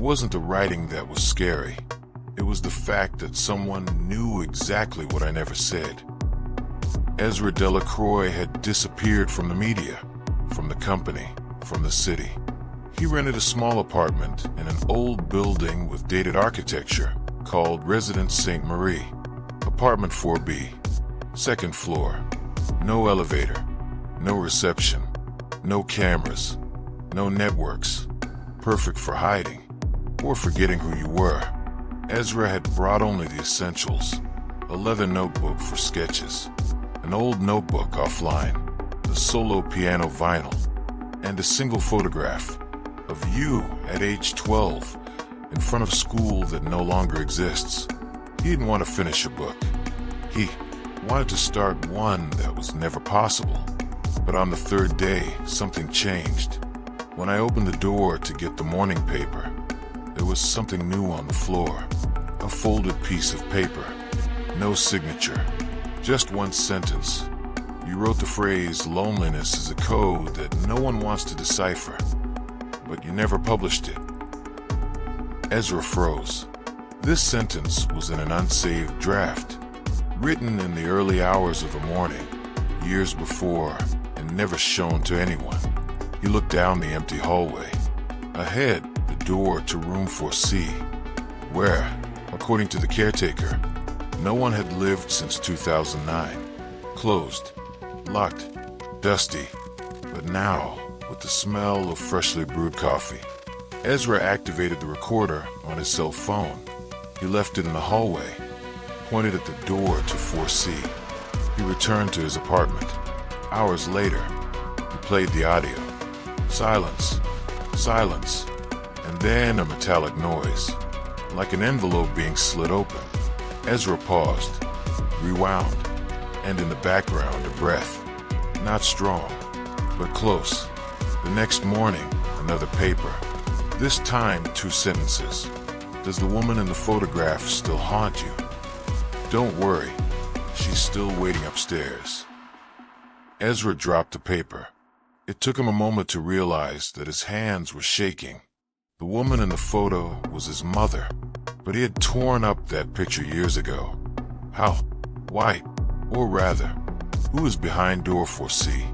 wasn't the writing that was scary. It was the fact that someone knew exactly what I never said. Ezra Delacroix had disappeared from the media, from the company, from the city. He rented a small apartment in an old building with dated architecture called Residence St. Marie. Apartment 4B, second floor. No elevator, no reception, no cameras, no networks. Perfect for hiding or forgetting who you were. Ezra had brought only the essentials: a leather notebook for sketches, an old notebook offline, a solo piano vinyl, and a single photograph of you at age 12 in front of school that no longer exists. He didn't want to finish a book. He wanted to start one that was never possible. But on the third day, something changed. When I opened the door to get the morning paper, there was something new on the floor. A folded piece of paper. No signature. Just one sentence. You wrote the phrase, "Loneliness is a code that no one wants to decipher," but you never published it. Ezra froze. This sentence was in an unsaved draft, written in the early hours of the morning, years before, and never shown to anyone. He looked down the empty hallway. Ahead, the door to room 4C, where, according to the caretaker, no one had lived since 2009. Closed, locked, dusty, but now, with the smell of freshly brewed coffee. Ezra activated the recorder on his cell phone. He left it in the hallway, pointed at the door to 4C. He returned to his apartment. Hours later, he played the audio. Silence, silence, and then a metallic noise, like an envelope being slit open. Ezra paused, rewound, and in the background a breath. Not strong, but close. The next morning, another paper. This time, 2 sentences. Does the woman in the photograph still haunt you? Don't worry, she's still waiting upstairs. Ezra dropped the paper. It took him a moment to realize that his hands were shaking. The woman in the photo was his mother, but he had torn up that picture years ago. How? Why? Or rather, who is behind door 4C?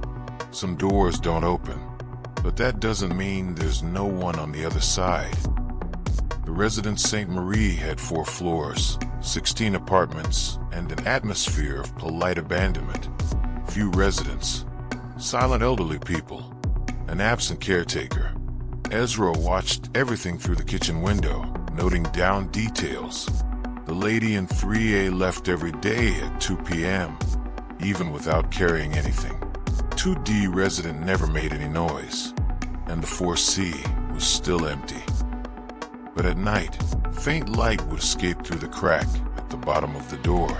Some doors don't open, but that doesn't mean there's no one on the other side. The Residence St. Marie had 4 floors, 16 apartments, and an atmosphere of polite abandonment. Few residents, silent elderly people, an absent caretaker. Ezra watched everything through the kitchen window, noting down details. The lady in 3A left every day at 2 p.m., even without carrying anything. 2D resident never made any noise, and the 4C was still empty. But at night, faint light would escape through the crack at the bottom of the door,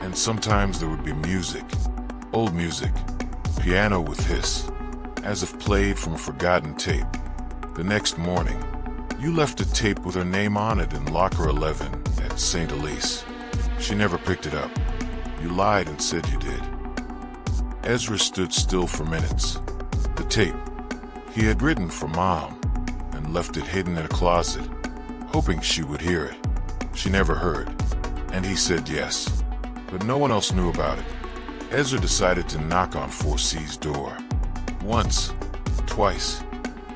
and sometimes there would be music, old music, piano with hiss, as if played from a forgotten tape. The next morning, you left a tape with her name on it in locker 11 at St. Elise. She never picked it up. You lied and said you did. Ezra stood still for minutes. The tape. He had written for Mom and left it hidden in a closet, hoping she would hear it. She never heard, and he said yes, but no one else knew about it. Ezra decided to knock on 4C's door. Once, twice,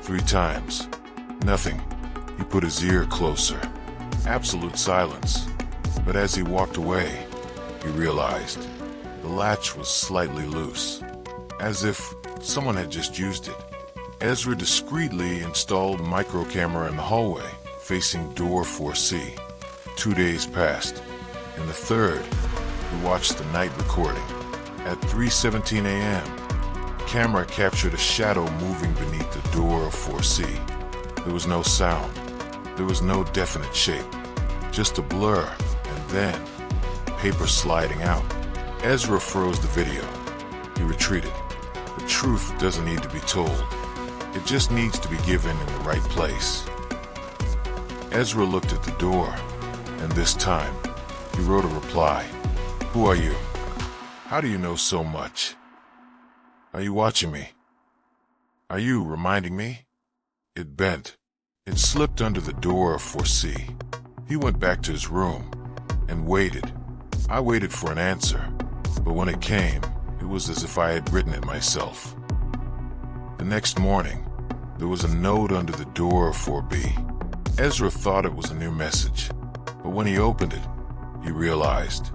3 times. Nothing. He put his ear closer. Absolute silence. But as he walked away, he realized the latch was slightly loose, as if someone had just used it. Ezra discreetly installed a micro camera in the hallway, facing door 4C. 2 days passed. In the third, he watched the night recording. At 3:17 a.m., the camera captured a shadow moving beneath the door of 4C. There was no sound. There was no definite shape. Just a blur, and then paper sliding out. Ezra froze the video. He retreated. The truth doesn't need to be told. It just needs to be given in the right place. Ezra looked at the door, and this time, he wrote a reply. Who are you? How do you know so much? Are you watching me? Are you reminding me? It bent. It slipped under the door of 4C. He went back to his room and waited. I waited for an answer, but when it came, it was as if I had written it myself. The next morning, there was a note under the door of 4B. Ezra thought it was a new message, but when he opened it, he realized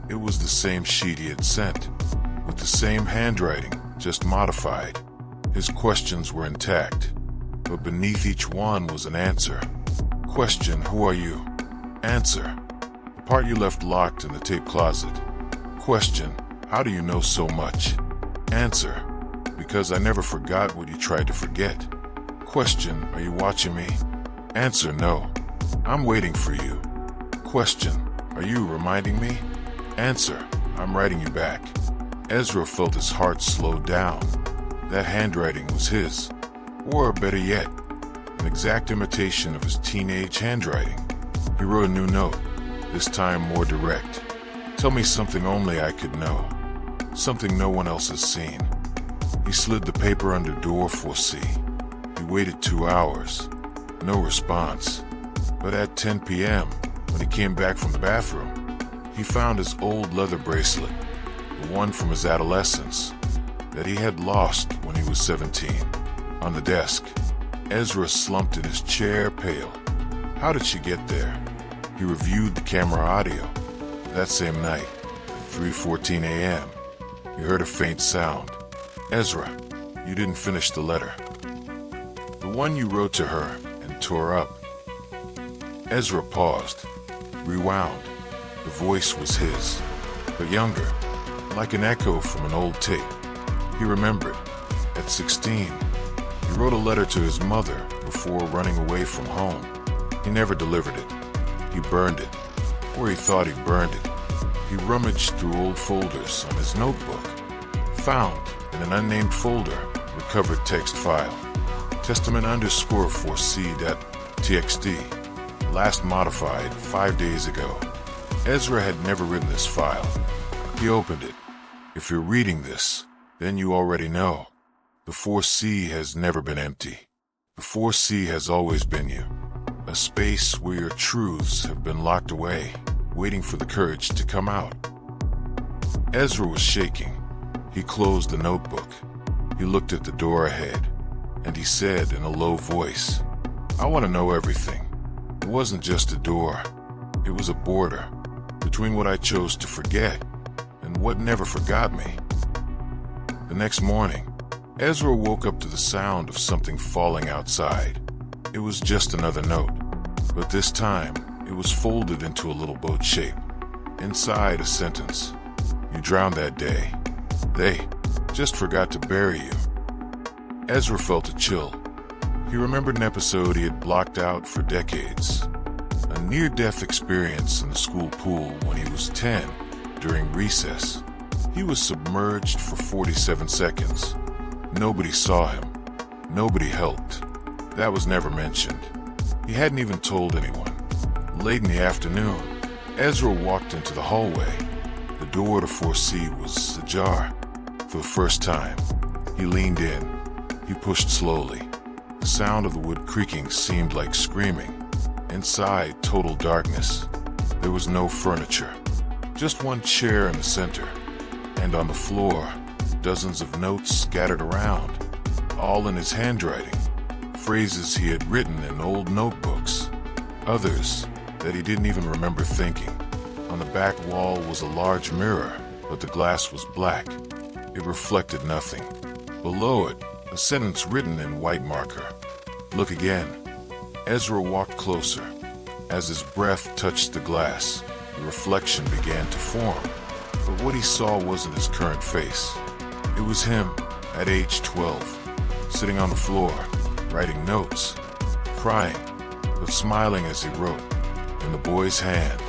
it was the same sheet he had sent, with the same handwriting, just modified. His questions were intact, but beneath each one was an answer. Question, who are you? Answer, the part you left locked in the tape closet. Question, how do you know so much? Answer, because I never forgot what you tried to forget. Question, are you watching me? Answer, no. I'm waiting for you. Question, are you reminding me? Answer, I'm writing you back. Ezra felt his heart slow down. That handwriting was his, or better yet, an exact imitation of his teenage handwriting. He wrote a new note, this time more direct. Tell me something only I could know, something no one else has seen. He slid the paper under door 4C. He waited 2 hours. No response. But at 10 p.m., when he came back from the bathroom, he found his old leather bracelet, the one from his adolescence, that he had lost when he was 17. On the desk, Ezra slumped in his chair, pale. How did she get there? He reviewed the camera audio. That same night, at 3:14 a.m., he heard a faint sound. Ezra, you didn't finish the letter. The one you wrote to her and tore up. Ezra paused, rewound. The voice was his, but younger, like an echo from an old tape. He remembered. At 16, he wrote a letter to his mother before running away from home. He never delivered it. He burned it, or he thought he burned it. He rummaged through old folders on his notebook, found in an unnamed folder, recovered text file, testament_4c.txt, last modified 5 days ago. Ezra had never written this file. He opened it. If you're reading this, then you already know. The 4C has never been empty. The 4C has always been you. A space where your truths have been locked away, waiting for the courage to come out. Ezra was shaking. He closed the notebook. He looked at the door ahead, and he said in a low voice, I want to know everything. It wasn't just a door. It was a border between what I chose to forget and what never forgot me. The next morning, Ezra woke up to the sound of something falling outside. It was just another note, but this time it was folded into a little boat shape. Inside a sentence, you drowned that day. They just forgot to bury you. Ezra felt a chill. He remembered an episode he had blocked out for decades. A near-death experience in the school pool when he was 10, during recess. He was submerged for 47 seconds. Nobody saw him. Nobody helped. That was never mentioned. He hadn't even told anyone. Late in the afternoon, Ezra walked into the hallway. The door to 4C was ajar. For the first time, he leaned in. He pushed slowly. The sound of the wood creaking seemed like screaming. Inside, total darkness. There was no furniture. Just one chair in the center. And on the floor, dozens of notes scattered around, all in his handwriting. Phrases he had written in old notebooks. Others that he didn't even remember thinking. On the back wall was a large mirror, but the glass was black. It reflected nothing. Below it, a sentence written in white marker. Look again. Ezra walked closer. As his breath touched the glass, the reflection began to form. But what he saw wasn't his current face. It was him, at age 12, sitting on the floor, writing notes, crying, but smiling as he wrote. In the boy's hand,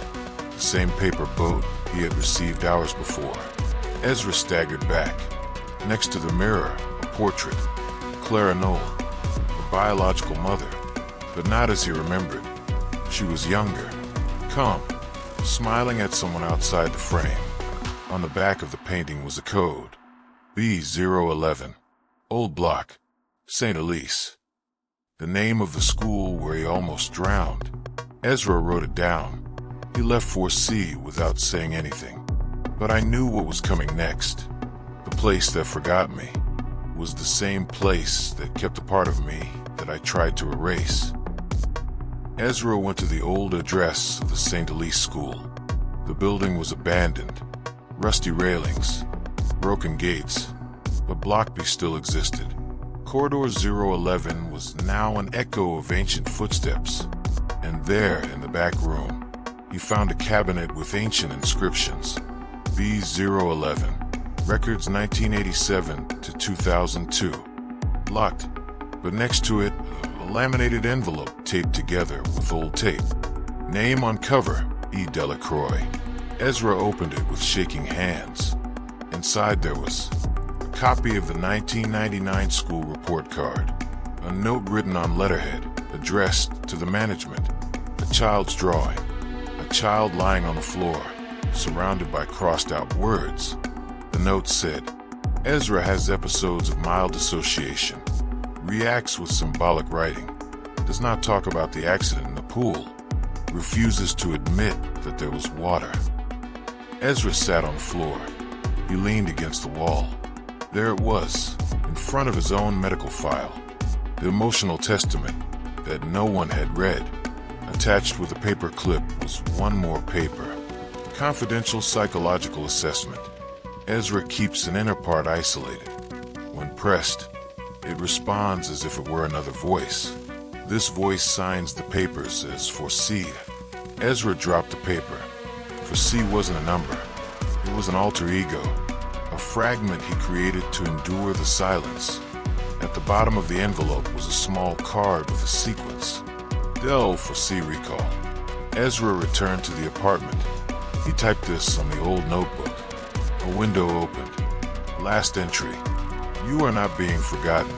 the same paper boat he had received hours before. Ezra staggered back. Next to the mirror, a portrait. Clara Knoll, the biological mother, but not as he remembered. She was younger, calm, smiling at someone outside the frame. On the back of the painting was a code. B011. Old Block. St. Elise. the name of the school where he almost drowned. Ezra wrote it down. He left 4C without saying anything. But I knew what was coming next. The place that forgot me was the same place that kept a part of me that I tried to erase. Ezra went to the old address of the St. Elise School. The building was abandoned, rusty railings, broken gates, but Blockby still existed. Corridor 011 was now an echo of ancient footsteps, and there, in the back room, he found a cabinet with ancient inscriptions. B011, records 1987 to 2002. Locked, but next to it, a laminated envelope taped together with old tape. Name on cover, E. Delacroix. Ezra opened it with shaking hands. Inside there was a copy of the 1999 school report card, a note written on letterhead, addressed to the management, a child's drawing, a child lying on the floor, surrounded by crossed-out words. The note said, Ezra has episodes of mild dissociation, reacts with symbolic writing, does not talk about the accident in the pool, refuses to admit that there was water. Ezra sat on the floor. He leaned against the wall. There it was, in front of his own medical file, the emotional testament that no one had read. Attached with a paper clip was one more paper. Confidential psychological assessment. Ezra keeps an inner part isolated. When pressed, it responds as if it were another voice. This voice signs the papers as 4C. Ezra dropped the paper. 4C wasn't a number. It was an alter ego, a fragment he created to endure the silence. At the bottom of the envelope was a small card with a sequence. Del 4C recall. Ezra returned to the apartment. He typed this on the old notebook. A window opened. Last entry. You are not being forgotten.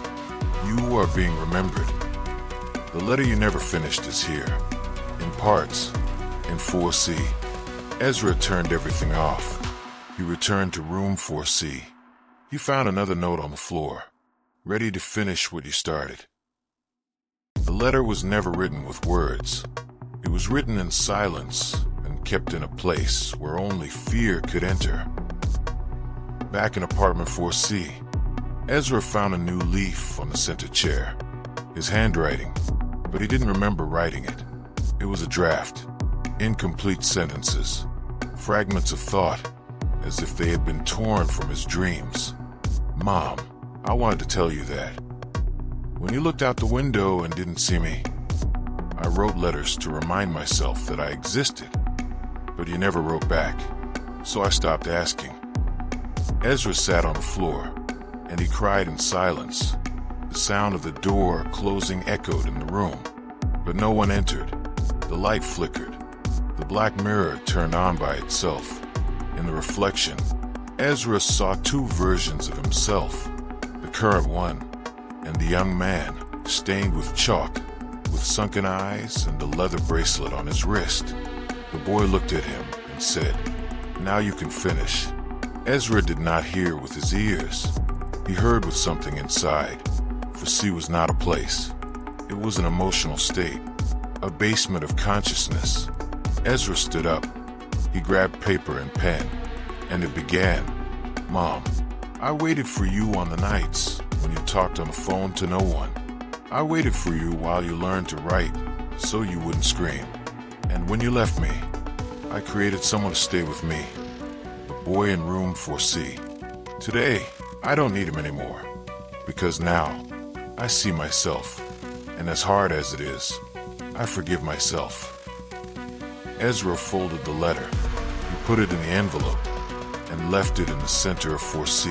You are being remembered. The letter you never finished is here. In parts. In 4C. Ezra turned everything off. He returned to room 4C. He found another note on the floor. Ready to finish what you started. The letter was never written with words. It was written in silence and kept in a place where only fear could enter. Back in apartment 4C, Ezra found a new leaf on the center chair. His handwriting, but he didn't remember writing it. It was a draft. Incomplete sentences. Fragments of thought, as if they had been torn from his dreams. Mom, I wanted to tell you that. When you looked out the window and didn't see me, I wrote letters to remind myself that I existed, but you never wrote back, so I stopped asking. Ezra sat on the floor, and he cried in silence. The sound of the door closing echoed in the room, but no one entered. The light flickered. The black mirror turned on by itself. In the reflection, Ezra saw two versions of himself, the current one, and the young man, stained with chalk, with sunken eyes and a leather bracelet on his wrist. The boy looked at him and said, "Now you can finish." Ezra did not hear with his ears. He heard with something inside. 4C was not a place. It was an emotional state, a basement of consciousness. Ezra stood up. He grabbed paper and pen, and it began. Mom, I waited for you on the nights when you talked on the phone to no one. I waited for you while you learned to write, so you wouldn't scream. And when you left me, I created someone to stay with me. The boy in room 4C. Today, I don't need him anymore, because now, I see myself, and as hard as it is, I forgive myself. Ezra folded the letter. He put it in the envelope and left it in the center of 4C.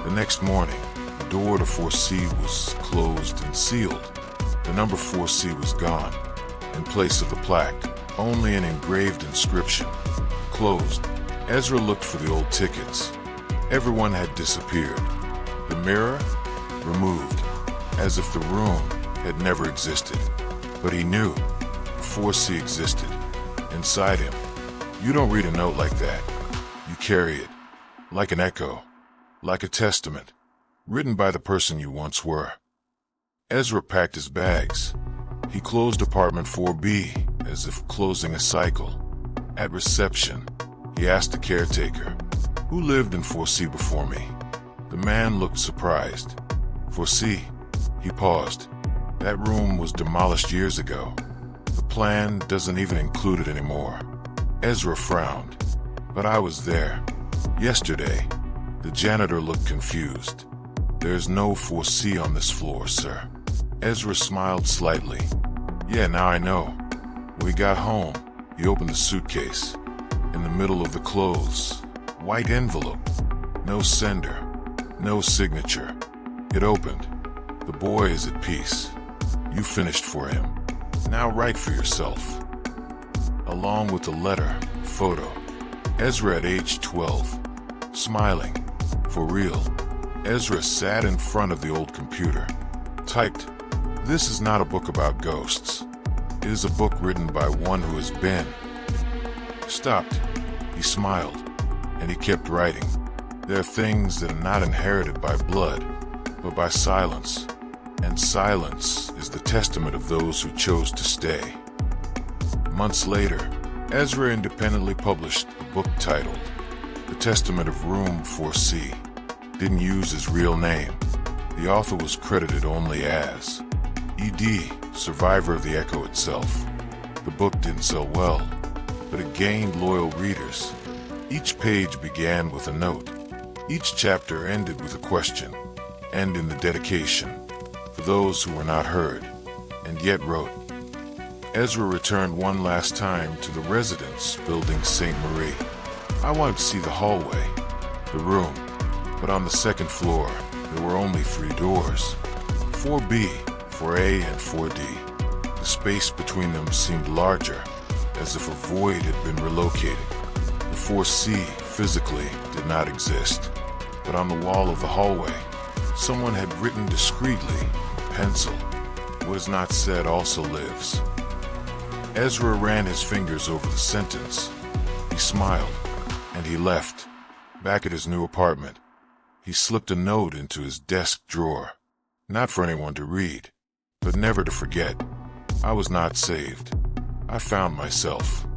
The next morning, the door to 4C was closed and sealed. The number 4C was gone. In place of the plaque, only an engraved inscription. Closed. Ezra looked for the old tickets. Everyone had disappeared. The mirror, removed, as if the room had never existed. But he knew 4C existed. Inside him. You don't read a note like that. You carry it. Like an echo. Like a testament. Written by the person you once were. Ezra packed his bags. He closed apartment 4B, as if closing a cycle. At reception, he asked the caretaker, "Who lived in 4C before me?" The man looked surprised. 4C? He paused. That room was demolished years ago. The plan doesn't even include it anymore. Ezra frowned. But I was there. Yesterday. The janitor looked confused. "There's no 4C on this floor, sir." Ezra smiled slightly. "Yeah, now I know." When he got home, he opened the suitcase. In the middle of the clothes, white envelope. No sender. No signature. It opened. "The boy is at peace. You finished for him. Now write for yourself." Along with the letter, photo. Ezra at age 12. Smiling. For real. Ezra sat in front of the old computer. Typed, "This is not a book about ghosts. It is a book written by one who has been." Stopped. He smiled. And he kept writing. "There are things that are not inherited by blood, but by silence. And silence is the testament of those who chose to stay." Months later, Ezra independently published a book titled The Testament of Room 4C. Didn't use his real name. The author was credited only as E.D., survivor of the echo itself. The book didn't sell well, but it gained loyal readers. Each page began with a note. Each chapter ended with a question, and in the dedication, for those who were not heard, and yet wrote. Ezra returned one last time to the residence building St. Marie. I wanted to see the hallway, the room, but on the second floor, there were only 3 doors. 4B, 4A, and 4D. The space between them seemed larger, as if a void had been relocated. The 4C physically did not exist, but on the wall of the hallway, someone had written discreetly, in pencil, "What is not said also lives." Ezra ran his fingers over the sentence. He smiled, and he left. Back at his new apartment, he slipped a note into his desk drawer. Not for anyone to read, but never to forget. I was not saved. I found myself.